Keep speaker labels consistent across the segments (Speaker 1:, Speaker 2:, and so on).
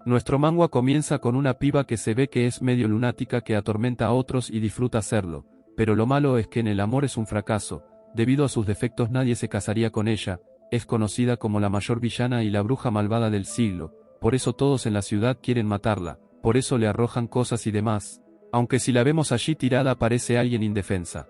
Speaker 1: Nuestro manga comienza con una piba que se ve que es medio lunática que atormenta a otros y disfruta hacerlo, pero lo malo es que en el amor es un fracaso, debido a sus defectos nadie se casaría con ella, es conocida como la mayor villana y la bruja malvada del siglo, por eso todos en la ciudad quieren matarla, por eso le arrojan cosas y demás, aunque si la vemos allí tirada parece alguien indefensa.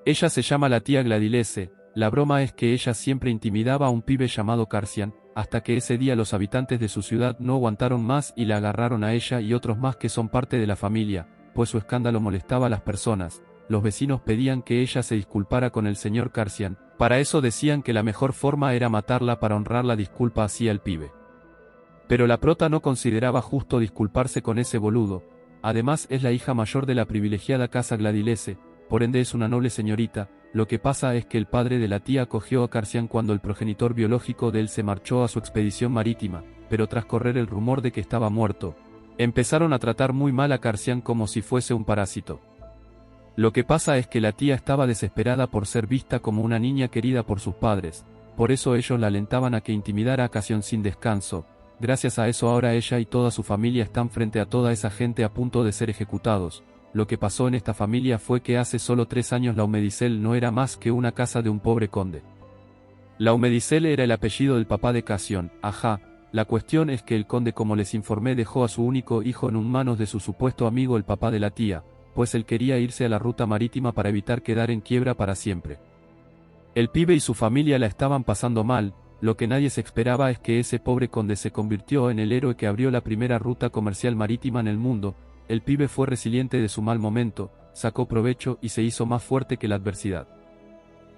Speaker 1: Ella se llama la tía Gladilese. La broma es que ella siempre intimidaba a un pibe llamado Carcian, hasta que ese día los habitantes de su ciudad no aguantaron más y la agarraron a ella y otros más que son parte de la familia, pues su escándalo molestaba a las personas. Los vecinos pedían que ella se disculpara con el señor Carcian, para eso decían que la mejor forma era matarla para honrar la disculpa hacia el pibe. Pero la prota no consideraba justo disculparse con ese boludo, además es la hija mayor de la privilegiada casa Gladilese, por ende es una noble señorita. Lo que pasa es que el padre de la tía acogió a Carcian cuando el progenitor biológico de él se marchó a su expedición marítima, pero tras correr el rumor de que estaba muerto, empezaron a tratar muy mal a Carcian como si fuese un parásito. Lo que pasa es que la tía estaba desesperada por ser vista como una niña querida por sus padres, por eso ellos la alentaban a que intimidara a Carcian sin descanso. Gracias a eso ahora ella y toda su familia están frente a toda esa gente a punto de ser ejecutados. Lo que pasó en esta familia fue que hace solo 3 años la Humedicel no era más que una casa de un pobre conde. La Humedicel era el apellido del papá de Carcian, ajá. La cuestión es que el conde, como les informé, dejó a su único hijo en manos de su supuesto amigo el papá de la tía, pues él quería irse a la ruta marítima para evitar quedar en quiebra para siempre. El pibe y su familia la estaban pasando mal. Lo que nadie se esperaba es que ese pobre conde se convirtió en el héroe que abrió la primera ruta comercial marítima en el mundo. El pibe fue resiliente de su mal momento, sacó provecho y se hizo más fuerte que la adversidad.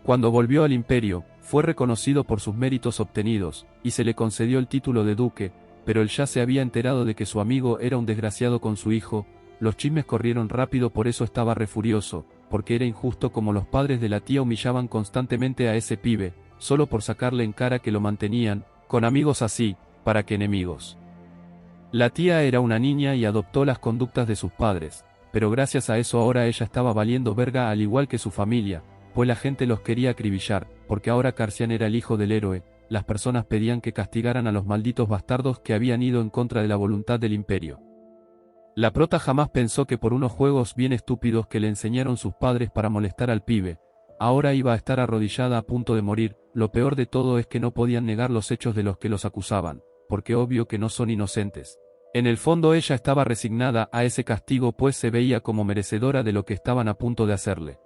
Speaker 1: Cuando volvió al imperio, fue reconocido por sus méritos obtenidos, y se le concedió el título de duque, pero él ya se había enterado de que su amigo era un desgraciado con su hijo. Los chismes corrieron rápido, por eso estaba re furioso, porque era injusto como los padres de la tía humillaban constantemente a ese pibe, solo por sacarle en cara que lo mantenían, con amigos así, ¿para qué enemigos? La tía era una niña y adoptó las conductas de sus padres, pero gracias a eso ahora ella estaba valiendo verga al igual que su familia, pues la gente los quería acribillar, porque ahora Carcian era el hijo del héroe. Las personas pedían que castigaran a los malditos bastardos que habían ido en contra de la voluntad del imperio. La prota jamás pensó que por unos juegos bien estúpidos que le enseñaron sus padres para molestar al pibe, ahora iba a estar arrodillada a punto de morir. Lo peor de todo es que no podían negar los hechos de los que los acusaban, porque obvio que no son inocentes. En el fondo ella estaba resignada a ese castigo, pues se veía como merecedora de lo que estaban a punto de hacerle.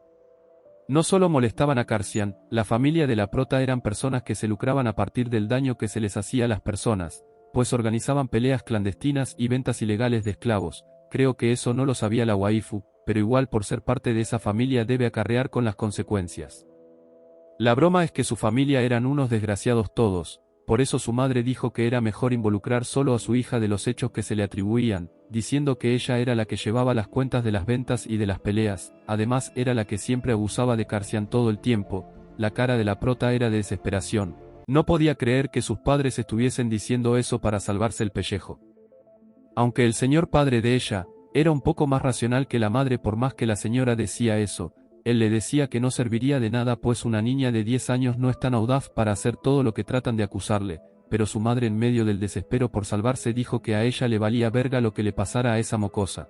Speaker 1: No solo molestaban a Carcian, la familia de la prota eran personas que se lucraban a partir del daño que se les hacía a las personas, pues organizaban peleas clandestinas y ventas ilegales de esclavos. Creo que eso no lo sabía la waifu, pero igual por ser parte de esa familia debe acarrear con las consecuencias. La broma es que su familia eran unos desgraciados todos. Por eso su madre dijo que era mejor involucrar solo a su hija de los hechos que se le atribuían, diciendo que ella era la que llevaba las cuentas de las ventas y de las peleas. Además era la que siempre abusaba de Carcian todo el tiempo. La cara de la prota era de desesperación. No podía creer que sus padres estuviesen diciendo eso para salvarse el pellejo. Aunque el señor padre de ella era un poco más racional que la madre, por más que la señora decía eso, él le decía que no serviría de nada, pues una niña de 10 años no es tan audaz para hacer todo lo que tratan de acusarle, pero su madre, en medio del desespero por salvarse, dijo que a ella le valía verga lo que le pasara a esa mocosa.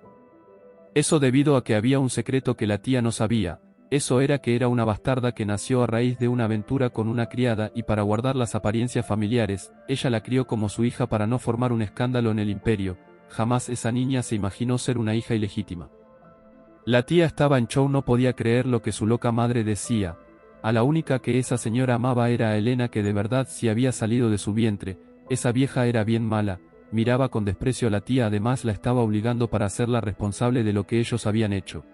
Speaker 1: Eso debido a que había un secreto que la tía no sabía. Eso era que era una bastarda que nació a raíz de una aventura con una criada, y para guardar las apariencias familiares, ella la crió como su hija para no formar un escándalo en el imperio. Jamás esa niña se imaginó ser una hija ilegítima. La tía estaba en show, no podía creer lo que su loca madre decía. A la única que esa señora amaba era a Elena, que de verdad sí había salido de su vientre. Esa vieja era bien mala, miraba con desprecio a la tía, además la estaba obligando para hacerla responsable de lo que ellos habían hecho.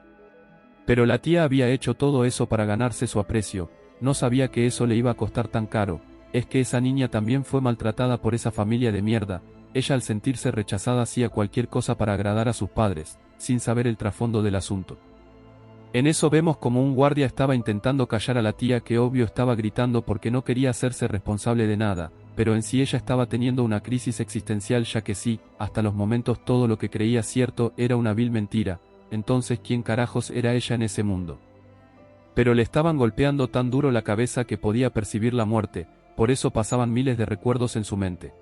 Speaker 1: Pero la tía había hecho todo eso para ganarse su aprecio, no sabía que eso le iba a costar tan caro. Es que esa niña también fue maltratada por esa familia de mierda. Ella, al sentirse rechazada, hacía cualquier cosa para agradar a sus padres, sin saber el trasfondo del asunto. En eso vemos como un guardia estaba intentando callar a la tía, que obvio estaba gritando porque no quería hacerse responsable de nada, pero en sí ella estaba teniendo una crisis existencial, ya que sí, hasta los momentos todo lo que creía cierto era una vil mentira. Entonces, ¿quién carajos era ella en ese mundo? Pero le estaban golpeando tan duro la cabeza que podía percibir la muerte, por eso pasaban miles de recuerdos en su mente.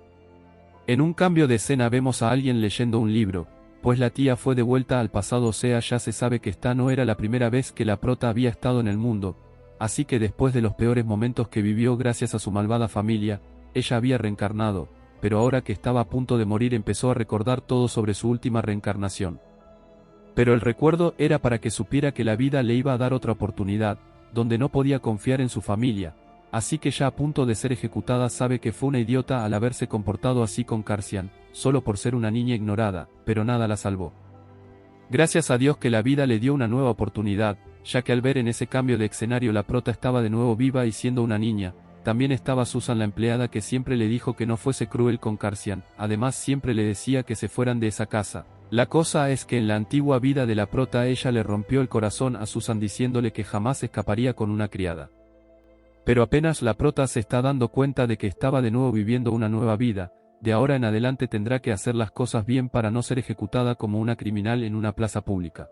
Speaker 1: En un cambio de escena vemos a alguien leyendo un libro, pues la tía fue de vuelta al pasado, o sea ya se sabe que esta no era la primera vez que la prota había estado en el mundo, así que después de los peores momentos que vivió gracias a su malvada familia, ella había reencarnado, pero ahora que estaba a punto de morir empezó a recordar todo sobre su última reencarnación. Pero el recuerdo era para que supiera que la vida le iba a dar otra oportunidad, donde no podía confiar en su familia, así que ya a punto de ser ejecutada sabe que fue una idiota al haberse comportado así con Cassian, solo por ser una niña ignorada, pero nada la salvó. Gracias a Dios que la vida le dio una nueva oportunidad, ya que al ver en ese cambio de escenario la prota estaba de nuevo viva y siendo una niña. También estaba Susan, la empleada, que siempre le dijo que no fuese cruel con Cassian, además siempre le decía que se fueran de esa casa. La cosa es que en la antigua vida de la prota ella le rompió el corazón a Susan diciéndole que jamás escaparía con una criada. Pero apenas la prota se está dando cuenta de que estaba de nuevo viviendo una nueva vida, de ahora en adelante tendrá que hacer las cosas bien para no ser ejecutada como una criminal en una plaza pública.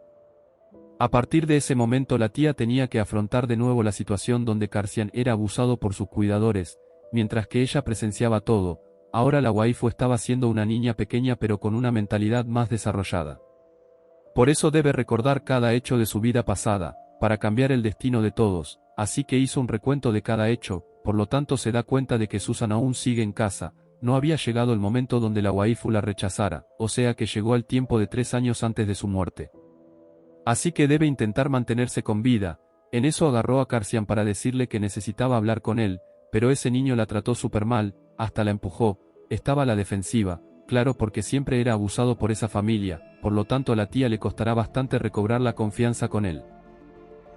Speaker 1: A partir de ese momento la tía tenía que afrontar de nuevo la situación donde Cassian era abusado por sus cuidadores, mientras que ella presenciaba todo. Ahora la waifu estaba siendo una niña pequeña pero con una mentalidad más desarrollada. Por eso debe recordar cada hecho de su vida pasada, para cambiar el destino de todos, así que hizo un recuento de cada hecho, por lo tanto se da cuenta de que Susan aún sigue en casa. No había llegado el momento donde la waifu la rechazara, o sea que llegó al tiempo de 3 años antes de su muerte. Así que debe intentar mantenerse con vida. En eso agarró a Cassian para decirle que necesitaba hablar con él, pero ese niño la trató súper mal, hasta la empujó, estaba a la defensiva, claro, porque siempre era abusado por esa familia, por lo tanto a la tía le costará bastante recobrar la confianza con él.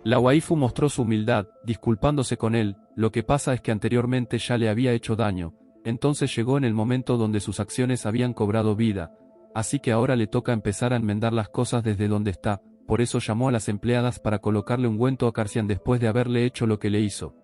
Speaker 1: La waifu mostró su humildad, disculpándose con él, lo que pasa es que anteriormente ya le había hecho daño, entonces llegó en el momento donde sus acciones habían cobrado vida, así que ahora le toca empezar a enmendar las cosas desde donde está. Por eso llamó a las empleadas para colocarle ungüento a Cassian después de haberle hecho lo que le hizo.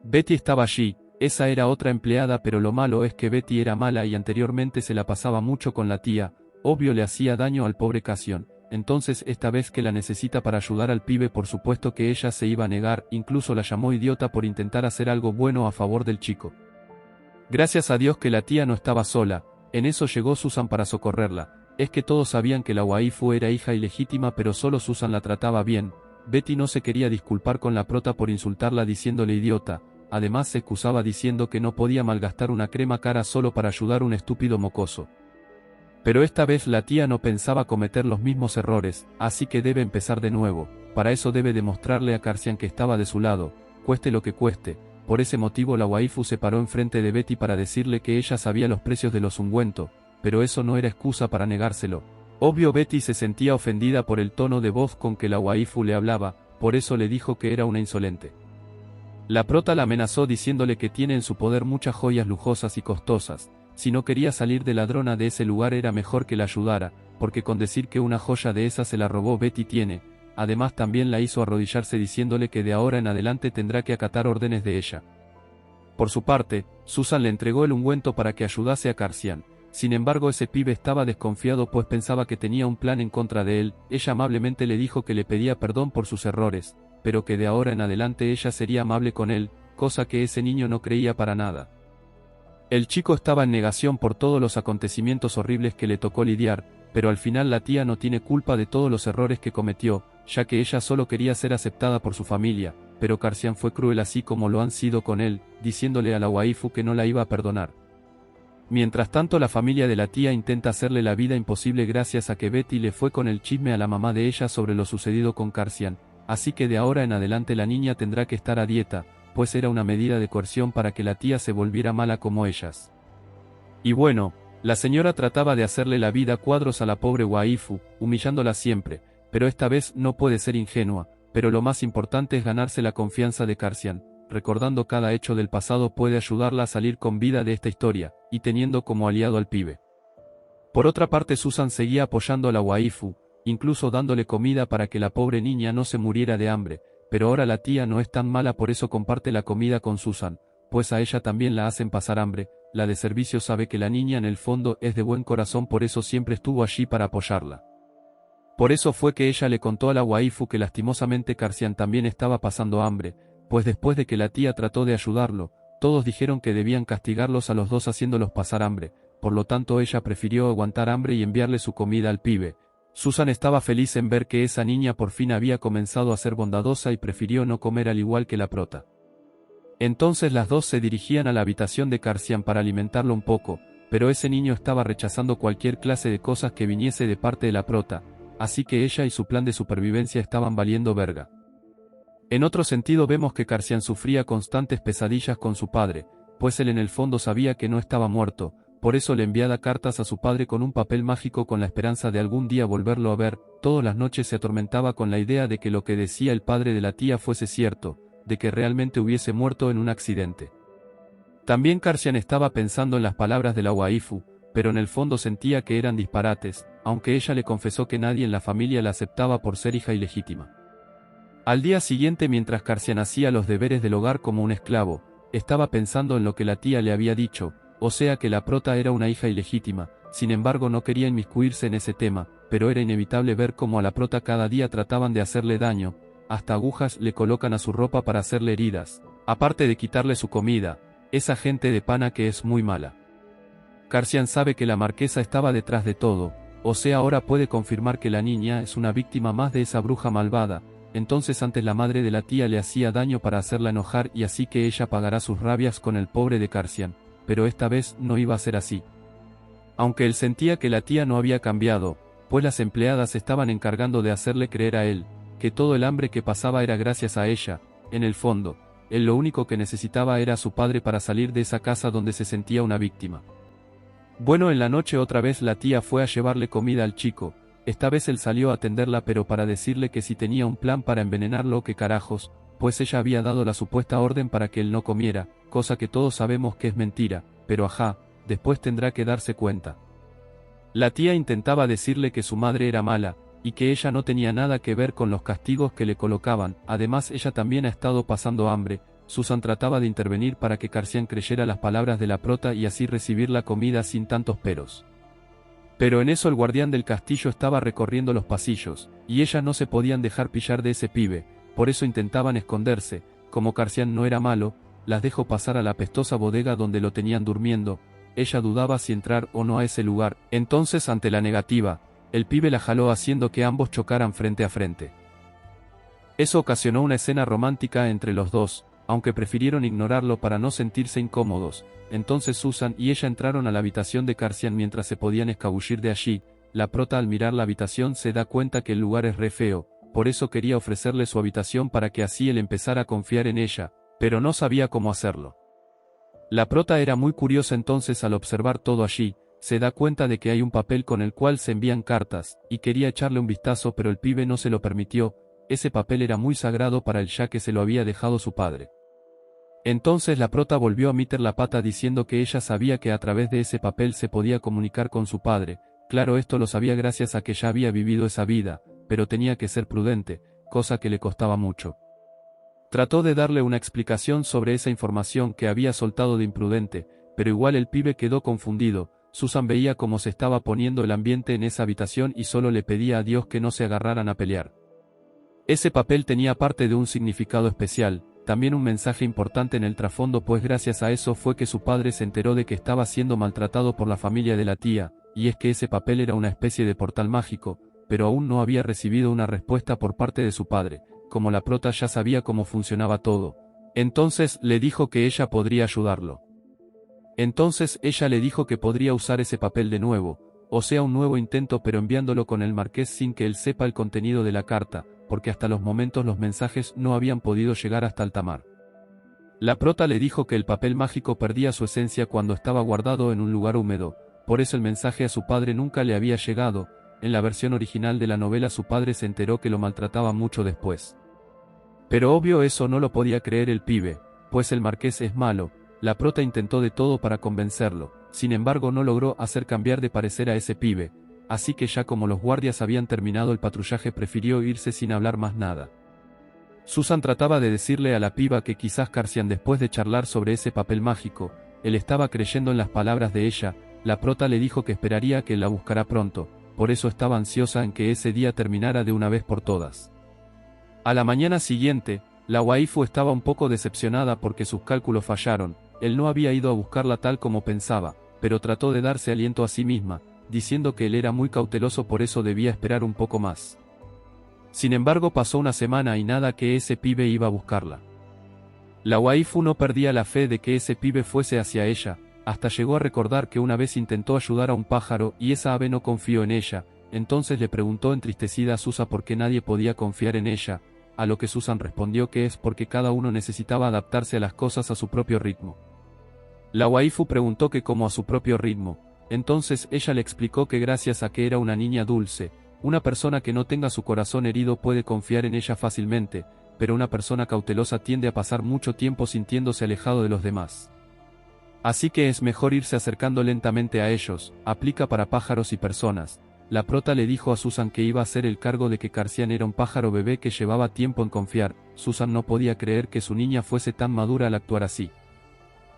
Speaker 1: Betty estaba allí, esa era otra empleada, pero lo malo es que Betty era mala y anteriormente se la pasaba mucho con la tía, obvio le hacía daño al pobre Cassian, entonces esta vez que la necesita para ayudar al pibe por supuesto que ella se iba a negar, incluso la llamó idiota por intentar hacer algo bueno a favor del chico. Gracias a Dios que la tía no estaba sola, en eso llegó Susan para socorrerla. Es que todos sabían que la waifu era hija ilegítima pero solo Susan la trataba bien. Betty no se quería disculpar con la prota por insultarla diciéndole idiota, además se excusaba diciendo que no podía malgastar una crema cara solo para ayudar a un estúpido mocoso. Pero esta vez la tía no pensaba cometer los mismos errores, así que debe empezar de nuevo, para eso debe demostrarle a Cassian que estaba de su lado, cueste lo que cueste. Por ese motivo la waifu se paró enfrente de Betty para decirle que ella sabía los precios de los ungüentos, pero eso no era excusa para negárselo. Obvio Betty se sentía ofendida por el tono de voz con que la waifu le hablaba, por eso le dijo que era una insolente. La prota la amenazó diciéndole que tiene en su poder muchas joyas lujosas y costosas, si no quería salir de ladrona de ese lugar era mejor que la ayudara, porque con decir que una joya de esa se la robó Betty tiene, además también la hizo arrodillarse diciéndole que de ahora en adelante tendrá que acatar órdenes de ella. Por su parte, Susan le entregó el ungüento para que ayudase a Cassian. Sin embargo ese pibe estaba desconfiado pues pensaba que tenía un plan en contra de él. Ella amablemente le dijo que le pedía perdón por sus errores, pero que de ahora en adelante ella sería amable con él, cosa que ese niño no creía para nada. El chico estaba en negación por todos los acontecimientos horribles que le tocó lidiar, pero al final la tía no tiene culpa de todos los errores que cometió, ya que ella solo quería ser aceptada por su familia, pero Cassian fue cruel así como lo han sido con él, diciéndole a la waifu que no la iba a perdonar. Mientras tanto la familia de la tía intenta hacerle la vida imposible gracias a que Betty le fue con el chisme a la mamá de ella sobre lo sucedido con Cassian, así que de ahora en adelante la niña tendrá que estar a dieta, pues era una medida de coerción para que la tía se volviera mala como ellas. Y bueno, la señora trataba de hacerle la vida a cuadros a la pobre waifu, humillándola siempre, pero esta vez no puede ser ingenua, pero lo más importante es ganarse la confianza de Cassian. Recordando cada hecho del pasado puede ayudarla a salir con vida de esta historia, y teniendo como aliado al pibe. Por otra parte Susan seguía apoyando a la waifu, incluso dándole comida para que la pobre niña no se muriera de hambre, pero ahora la tía no es tan mala por eso comparte la comida con Susan, pues a ella también la hacen pasar hambre. La de servicio sabe que la niña en el fondo es de buen corazón, por eso siempre estuvo allí para apoyarla. Por eso fue que ella le contó a la waifu que lastimosamente Cassian también estaba pasando hambre, pues después de que la tía trató de ayudarlo, todos dijeron que debían castigarlos a los dos haciéndolos pasar hambre, por lo tanto ella prefirió aguantar hambre y enviarle su comida al pibe. Susan estaba feliz en ver que esa niña por fin había comenzado a ser bondadosa y prefirió no comer al igual que la prota. Entonces las dos se dirigían a la habitación de Carshian para alimentarlo un poco, pero ese niño estaba rechazando cualquier clase de cosas que viniese de parte de la prota, así que ella y su plan de supervivencia estaban valiendo verga. En otro sentido vemos que Carshian sufría constantes pesadillas con su padre, pues él en el fondo sabía que no estaba muerto, por eso le enviaba cartas a su padre con un papel mágico con la esperanza de algún día volverlo a ver. Todas las noches se atormentaba con la idea de que lo que decía el padre de la tía fuese cierto, de que realmente hubiese muerto en un accidente. También Carshian estaba pensando en las palabras de la waifu, pero en el fondo sentía que eran disparates, aunque ella le confesó que nadie en la familia la aceptaba por ser hija ilegítima. Al día siguiente, mientras Carshian hacía los deberes del hogar como un esclavo, estaba pensando en lo que la tía le había dicho, o sea que la prota era una hija ilegítima. Sin embargo no quería inmiscuirse en ese tema, pero era inevitable ver cómo a la prota cada día trataban de hacerle daño, hasta agujas le colocan a su ropa para hacerle heridas, aparte de quitarle su comida, esa gente de pana que es muy mala. Carshian sabe que la marquesa estaba detrás de todo, o sea ahora puede confirmar que la niña es una víctima más de esa bruja malvada. Entonces antes la madre de la tía le hacía daño para hacerla enojar y así que ella pagará sus rabias con el pobre de Carshian, pero esta vez no iba a ser así. Aunque él sentía que la tía no había cambiado, pues las empleadas estaban encargando de hacerle creer a él, que todo el hambre que pasaba era gracias a ella, en el fondo, él lo único que necesitaba era a su padre para salir de esa casa donde se sentía una víctima. Bueno, en la noche otra vez la tía fue a llevarle comida al chico. Esta vez él salió a atenderla pero para decirle que si tenía un plan para envenenarlo qué carajos, pues ella había dado la supuesta orden para que él no comiera, cosa que todos sabemos que es mentira, pero ajá, después tendrá que darse cuenta. La tía intentaba decirle que su madre era mala, y que ella no tenía nada que ver con los castigos que le colocaban, además ella también ha estado pasando hambre. Susan trataba de intervenir para que Carshian creyera las palabras de la prota y así recibir la comida sin tantos peros. Pero en eso el guardián del castillo estaba recorriendo los pasillos, y ellas no se podían dejar pillar de ese pibe, por eso intentaban esconderse. Como Carshian no era malo, las dejó pasar a la apestosa bodega donde lo tenían durmiendo. Ella dudaba si entrar o no a ese lugar, entonces ante la negativa, el pibe la jaló haciendo que ambos chocaran frente a frente. Eso ocasionó una escena romántica entre los dos, aunque prefirieron ignorarlo para no sentirse incómodos. Entonces Susan y ella entraron a la habitación de Carshian mientras se podían escabullir de allí. La prota al mirar la habitación se da cuenta que el lugar es re feo, por eso quería ofrecerle su habitación para que así él empezara a confiar en ella, pero no sabía cómo hacerlo. La prota era muy curiosa entonces al observar todo allí, se da cuenta de que hay un papel con el cual se envían cartas, y quería echarle un vistazo pero el pibe no se lo permitió. Ese papel era muy sagrado para él ya que se lo había dejado su padre. Entonces la prota volvió a meter la pata diciendo que ella sabía que a través de ese papel se podía comunicar con su padre. Claro, esto lo sabía gracias a que ya había vivido esa vida, pero tenía que ser prudente, cosa que le costaba mucho. Trató de darle una explicación sobre esa información que había soltado de imprudente, pero igual el pibe quedó confundido. Susan veía cómo se estaba poniendo el ambiente en esa habitación y solo le pedía a Dios que no se agarraran a pelear. Ese papel tenía parte de un significado especial, también un mensaje importante en el trasfondo, pues gracias a eso fue que su padre se enteró de que estaba siendo maltratado por la familia de la tía, y es que ese papel era una especie de portal mágico, pero aún no había recibido una respuesta por parte de su padre. Como la prota ya sabía cómo funcionaba todo, entonces le dijo que ella podría ayudarlo. Entonces ella le dijo que podría usar ese papel de nuevo, o sea un nuevo intento pero enviándolo con el marqués sin que él sepa el contenido de la carta, porque hasta los momentos los mensajes no habían podido llegar hasta alta mar. La prota le dijo que el papel mágico perdía su esencia cuando estaba guardado en un lugar húmedo, por eso el mensaje a su padre nunca le había llegado. En la versión original de la novela su padre se enteró que lo maltrataba mucho después. Pero obvio eso no lo podía creer el pibe, pues el marqués es malo. La prota intentó de todo para convencerlo, sin embargo no logró hacer cambiar de parecer a ese pibe, así que ya como los guardias habían terminado el patrullaje prefirió irse sin hablar más nada. Susan trataba de decirle a la piba que quizás Carshian después de charlar sobre ese papel mágico, él estaba creyendo en las palabras de ella. La prota le dijo que esperaría que él la buscara pronto, por eso estaba ansiosa en que ese día terminara de una vez por todas. A la mañana siguiente, la waifu estaba un poco decepcionada porque sus cálculos fallaron. Él no había ido a buscarla tal como pensaba, pero trató de darse aliento a sí misma, diciendo que él era muy cauteloso, por eso debía esperar un poco más. Sin embargo, pasó una semana y nada que ese pibe iba a buscarla. La waifu no perdía la fe de que ese pibe fuese hacia ella, hasta llegó a recordar que una vez intentó ayudar a un pájaro y esa ave no confió en ella. Entonces le preguntó entristecida a Susan por qué nadie podía confiar en ella, a lo que Susan respondió que es porque cada uno necesitaba adaptarse a las cosas a su propio ritmo. La waifu preguntó que cómo a su propio ritmo. Entonces ella le explicó que gracias a que era una niña dulce, una persona que no tenga su corazón herido puede confiar en ella fácilmente, pero una persona cautelosa tiende a pasar mucho tiempo sintiéndose alejado de los demás. Así que es mejor irse acercando lentamente a ellos, aplica para pájaros y personas. La prota le dijo a Susan que iba a hacer el cargo de que Carcian era un pájaro bebé que llevaba tiempo en confiar. Susan no podía creer que su niña fuese tan madura al actuar así.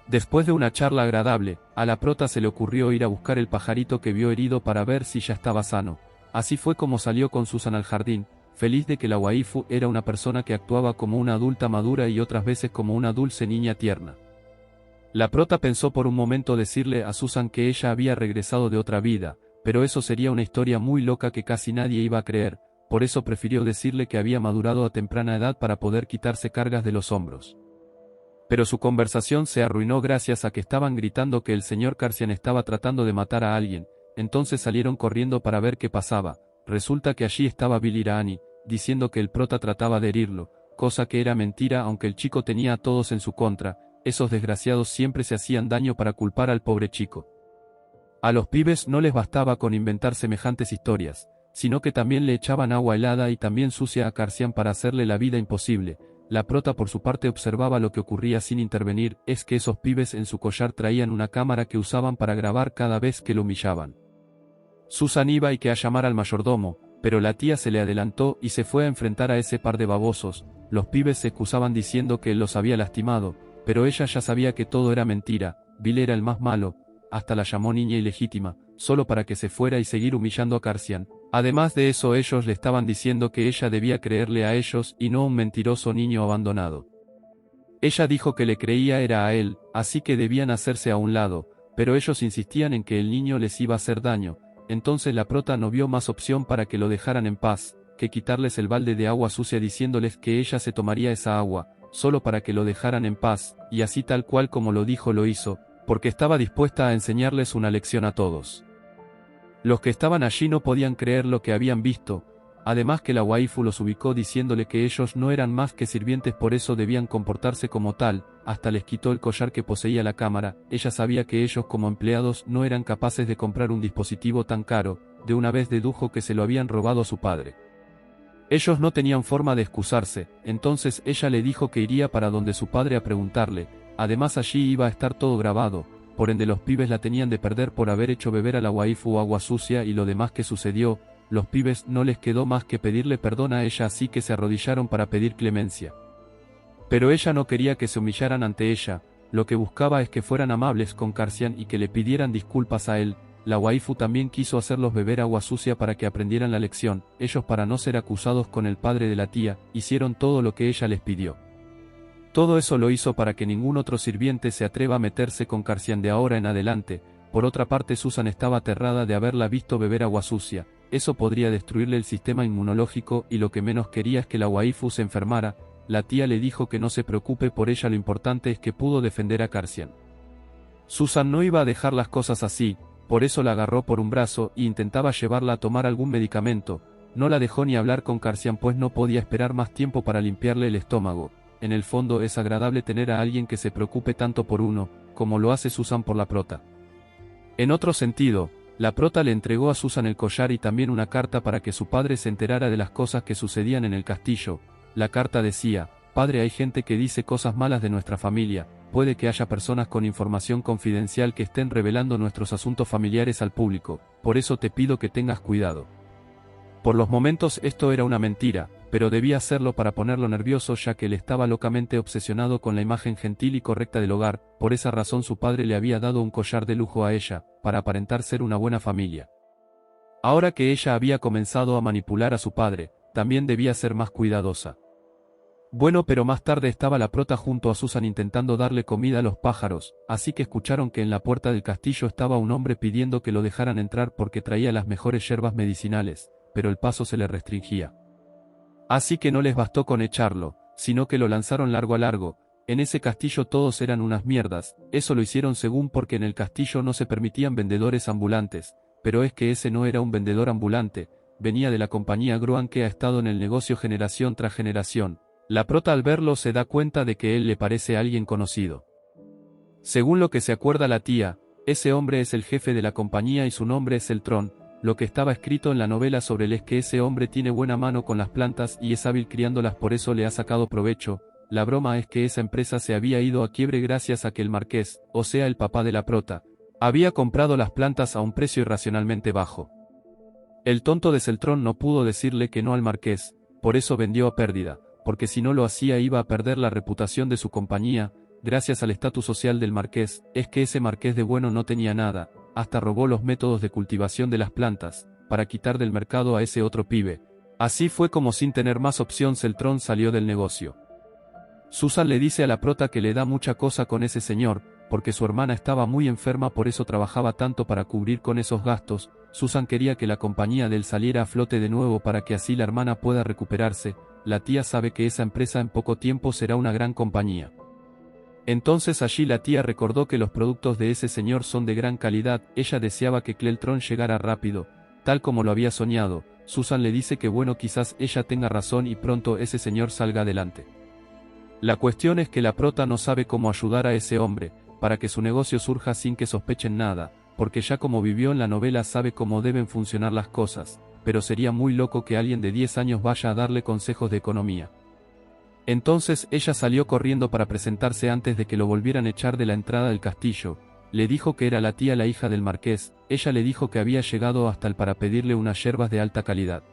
Speaker 1: Después de una charla agradable, a la prota se le ocurrió ir a buscar el pajarito que vio herido para ver si ya estaba sano. Así fue como salió con Susan al jardín, feliz de que la waifu era una persona que actuaba como una adulta madura y otras veces como una dulce niña tierna. La prota pensó por un momento decirle a Susan que ella había regresado de otra vida, pero eso sería una historia muy loca que casi nadie iba a creer, por eso prefirió decirle que había madurado a temprana edad para poder quitarse cargas de los hombros. Pero su conversación se arruinó gracias a que estaban gritando que el señor Carcian estaba tratando de matar a alguien, entonces salieron corriendo para ver qué pasaba. Resulta que allí estaba Billy Rani, diciendo que el prota trataba de herirlo, cosa que era mentira aunque el chico tenía a todos en su contra. Esos desgraciados siempre se hacían daño para culpar al pobre chico. A los pibes no les bastaba con inventar semejantes historias, sino que también le echaban agua helada y también sucia a Carcian para hacerle la vida imposible. La prota por su parte observaba lo que ocurría sin intervenir. Es que esos pibes en su collar traían una cámara que usaban para grabar cada vez que lo humillaban. Susan iba y que a llamar al mayordomo, pero la tía se le adelantó y se fue a enfrentar a ese par de babosos. Los pibes se excusaban diciendo que él los había lastimado, pero ella ya sabía que todo era mentira. Bill era el más malo, hasta la llamó niña ilegítima, solo para que se fuera y seguir humillando a Carcian. Además de eso, ellos le estaban diciendo que ella debía creerle a ellos y no a un mentiroso niño abandonado. Ella dijo que le creía era a él, así que debían hacerse a un lado, pero ellos insistían en que el niño les iba a hacer daño. Entonces la prota no vio más opción para que lo dejaran en paz, que quitarles el balde de agua sucia diciéndoles que ella se tomaría esa agua, solo para que lo dejaran en paz, y así tal cual como lo dijo lo hizo, porque estaba dispuesta a enseñarles una lección a todos. Los que estaban allí no podían creer lo que habían visto, además que la waifu los ubicó diciéndole que ellos no eran más que sirvientes, por eso debían comportarse como tal. Hasta les quitó el collar que poseía la cámara. Ella sabía que ellos como empleados no eran capaces de comprar un dispositivo tan caro. De una vez dedujo que se lo habían robado a su padre. Ellos no tenían forma de excusarse, entonces ella le dijo que iría para donde su padre a preguntarle. Además allí iba a estar todo grabado, por ende los pibes la tenían de perder por haber hecho beber a la waifu agua sucia y lo demás que sucedió. Los pibes no les quedó más que pedirle perdón a ella, así que se arrodillaron para pedir clemencia. Pero ella no quería que se humillaran ante ella, lo que buscaba es que fueran amables con Carcian y que le pidieran disculpas a él. La waifu también quiso hacerlos beber agua sucia para que aprendieran la lección. Ellos, para no ser acusados con el padre de la tía, hicieron todo lo que ella les pidió. Todo eso lo hizo para que ningún otro sirviente se atreva a meterse con Carcian de ahora en adelante. Por otra parte, Susan estaba aterrada de haberla visto beber agua sucia. Eso podría destruirle el sistema inmunológico y lo que menos quería es que la waifu se enfermara. La tía le dijo que no se preocupe por ella, lo importante es que pudo defender a Carcian. Susan no iba a dejar las cosas así, por eso la agarró por un brazo e intentaba llevarla a tomar algún medicamento. No la dejó ni hablar con Carcian pues no podía esperar más tiempo para limpiarle el estómago. En el fondo es agradable tener a alguien que se preocupe tanto por uno, como lo hace Susan por la prota. En otro sentido, la prota le entregó a Susan el collar y también una carta para que su padre se enterara de las cosas que sucedían en el castillo. La carta decía: padre, hay gente que dice cosas malas de nuestra familia, puede que haya personas con información confidencial que estén revelando nuestros asuntos familiares al público, por eso te pido que tengas cuidado. Por los momentos esto era una mentira, pero debía hacerlo para ponerlo nervioso ya que él estaba locamente obsesionado con la imagen gentil y correcta del hogar. Por esa razón su padre le había dado un collar de lujo a ella, para aparentar ser una buena familia. Ahora que ella había comenzado a manipular a su padre, también debía ser más cuidadosa. Bueno, pero más tarde estaba la prota junto a Susan intentando darle comida a los pájaros, así que escucharon que en la puerta del castillo estaba un hombre pidiendo que lo dejaran entrar porque traía las mejores hierbas medicinales, pero el paso se le restringía. Así que no les bastó con echarlo, sino que lo lanzaron largo a largo. En ese castillo todos eran unas mierdas, eso lo hicieron según porque en el castillo no se permitían vendedores ambulantes, pero es que ese no era un vendedor ambulante, venía de la compañía Gruan que ha estado en el negocio generación tras generación. La prota al verlo se da cuenta de que él le parece a alguien conocido. Según lo que se acuerda la tía, ese hombre es el jefe de la compañía y su nombre es el Tron. Lo que estaba escrito en la novela sobre él es que ese hombre tiene buena mano con las plantas y es hábil criándolas, por eso le ha sacado provecho. La broma es que esa empresa se había ido a quiebre gracias a que el marqués, o sea el papá de la prota, había comprado las plantas a un precio irracionalmente bajo. El tonto de Celtrón no pudo decirle que no al marqués, por eso vendió a pérdida, porque si no lo hacía iba a perder la reputación de su compañía. Gracias al estatus social del marqués, es que ese marqués de bueno no tenía nada, hasta robó los métodos de cultivación de las plantas, para quitar del mercado a ese otro pibe. Así fue como sin tener más opción Celtrón salió del negocio. Susan le dice a la prota que le da mucha cosa con ese señor, porque su hermana estaba muy enferma, por eso trabajaba tanto para cubrir con esos gastos. Susan quería que la compañía de él saliera a flote de nuevo para que así la hermana pueda recuperarse. La tía sabe que esa empresa en poco tiempo será una gran compañía. Entonces allí la tía recordó que los productos de ese señor son de gran calidad. Ella deseaba que Cleltron llegara rápido, tal como lo había soñado. Susan le dice que bueno, quizás ella tenga razón y pronto ese señor salga adelante. La cuestión es que la prota no sabe cómo ayudar a ese hombre, para que su negocio surja sin que sospechen nada, porque ya como vivió en la novela sabe cómo deben funcionar las cosas, pero sería muy loco que alguien de 10 años vaya a darle consejos de economía. Entonces ella salió corriendo para presentarse antes de que lo volvieran a echar de la entrada del castillo. Le dijo que era la tía, la hija del marqués. Ella le dijo que había llegado hasta él para pedirle unas hierbas de alta calidad.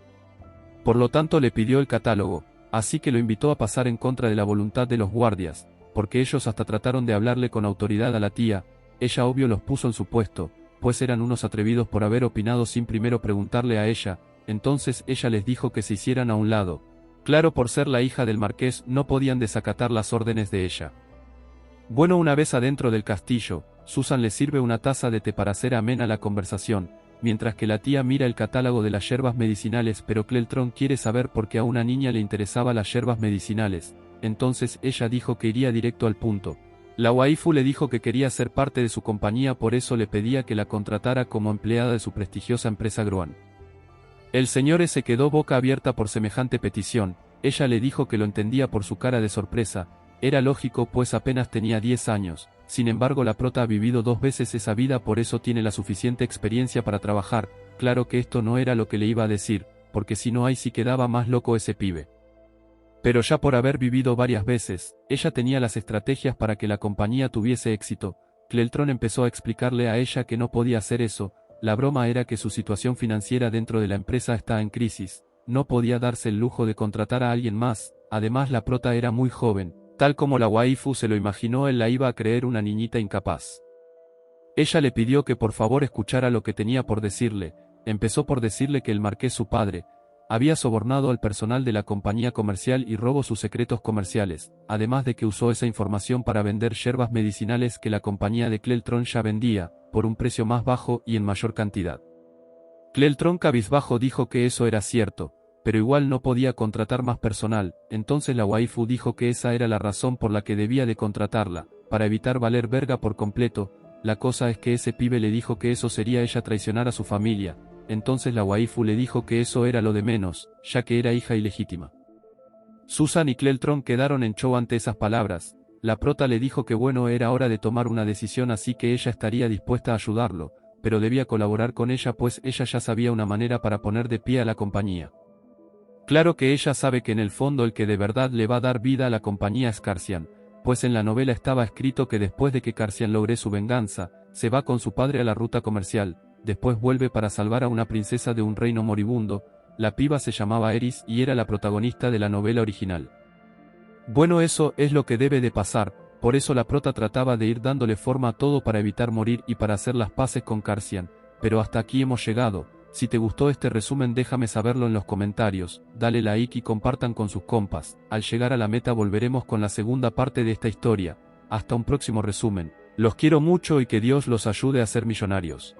Speaker 1: Por lo tanto le pidió el catálogo, así que lo invitó a pasar en contra de la voluntad de los guardias, porque ellos hasta trataron de hablarle con autoridad a la tía. Ella obvio los puso en su puesto, pues eran unos atrevidos por haber opinado sin primero preguntarle a ella. Entonces ella les dijo que se hicieran a un lado. Claro, por ser la hija del marqués no podían desacatar las órdenes de ella. Bueno, una vez adentro del castillo, Susan le sirve una taza de té para hacer amena la conversación, mientras que la tía mira el catálogo de las hierbas medicinales, pero Cleltron quiere saber por qué a una niña le interesaban las hierbas medicinales. Entonces ella dijo que iría directo al punto. La waifu le dijo que quería ser parte de su compañía, por eso le pedía que la contratara como empleada de su prestigiosa empresa Gruan. El señor se quedó boca abierta por semejante petición. Ella le dijo que lo entendía por su cara de sorpresa. Era lógico, pues apenas tenía 10 años. Sin embargo, la prota ha vivido 2 veces esa vida, por eso tiene la suficiente experiencia para trabajar. Claro que esto no era lo que le iba a decir, porque si no ahí sí quedaba más loco ese pibe. Pero ya por haber vivido varias veces, ella tenía las estrategias para que la compañía tuviese éxito. Cleltron empezó a explicarle a ella que no podía hacer eso. La broma era que su situación financiera dentro de la empresa está en crisis. No podía darse el lujo de contratar a alguien más. Además, la prota era muy joven. Tal como la waifu se lo imaginó, él la iba a creer una niñita incapaz. Ella le pidió que por favor escuchara lo que tenía por decirle. Empezó por decirle que el marqués, su padre, había sobornado al personal de la compañía comercial y robó sus secretos comerciales, además de que usó esa información para vender hierbas medicinales que la compañía de Cleltron ya vendía, por un precio más bajo y en mayor cantidad. Cleltron cabizbajo dijo que eso era cierto, pero igual no podía contratar más personal. Entonces la waifu dijo que esa era la razón por la que debía de contratarla, para evitar valer verga por completo. La cosa es que ese pibe le dijo que eso sería ella traicionar a su familia. Entonces la waifu le dijo que eso era lo de menos, ya que era hija ilegítima. Susan y Cleltron quedaron en shock ante esas palabras. La prota le dijo que bueno, era hora de tomar una decisión, así que ella estaría dispuesta a ayudarlo, pero debía colaborar con ella, pues ella ya sabía una manera para poner de pie a la compañía. Claro que ella sabe que en el fondo el que de verdad le va a dar vida a la compañía es Carcian, pues en la novela estaba escrito que después de que Carcian logre su venganza, se va con su padre a la ruta comercial. Después vuelve para salvar a una princesa de un reino moribundo. La piba se llamaba Eris y era la protagonista de la novela original. Bueno, eso es lo que debe de pasar, por eso la prota trataba de ir dándole forma a todo para evitar morir y para hacer las paces con Carcian, pero hasta aquí hemos llegado. Si te gustó este resumen déjame saberlo en los comentarios, dale like y compartan con sus compas. Al llegar a la meta volveremos con la segunda parte de esta historia. Hasta un próximo resumen. Los quiero mucho y que Dios los ayude a ser millonarios.